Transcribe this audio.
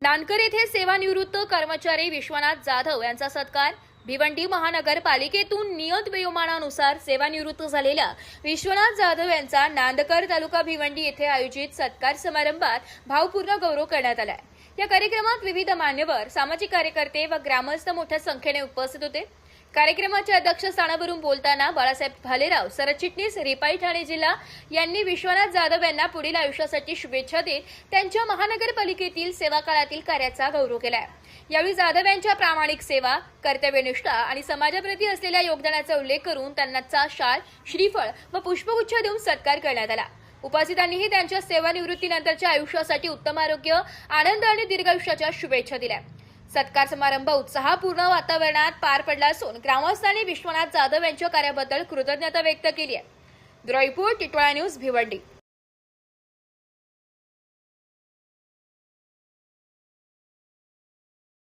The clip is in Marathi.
नानकर येथे सेवानिवृत्त कर्मचारी विश्वनाथ जाधव यांचा सत्कार। भिवंडी महानगरपालिकेतून नियत वयोमानानुसार सेवानिवृत्त झालेल्या विश्वनाथ जाधव यांचा नांदकर तालुका भिवंडी येथे आयोजित सत्कार समारंभात भावपूर्ण गौरव करण्यात आला। या कार्यक्रमात विविध मान्यवर, सामाजिक कार्यकर्ते व ग्रामस्थ मोठ्या संख्येने उपस्थित होते। कार्यक्रमाच्या अध्यक्षस्थानावरून बोलताना बाळासाहेब भालेराव, सरचिटणीस रिपाई ठाणे जिल्हा यांनी विश्वनाथ जाधव यांना पुढील आयुष्यासाठी शुभेच्छा देत त्यांच्या महानगरपालिकेतील सेवा काळातील कार्याचा गौरव केला। यावेळी जाधव यांच्या प्रामाणिक सेवा, कर्तव्यनिष्ठा आणि समाजाप्रती असलेल्या योगदानाचा उल्लेख करून त्यांना शाल, श्रीफळ व पुष्पगुच्छ देऊन सत्कार करण्यात आला। उपस्थितांनीही त्यांच्या सेवानिवृत्तीनंतरच्या आयुष्यासाठी उत्तम आरोग्य, आनंद आणि दीर्घायुष्याच्या शुभेच्छा दिल्या। सत्कार समारंभ उत्साहपूर्ण वातावरणात पार पडला असून ग्रामस्थांनी विश्वनाथ जाधव यांच्या कार्याबद्दल कृतज्ञता व्यक्त केली आहे। Bureau report, Titwala news, Bhiwandi.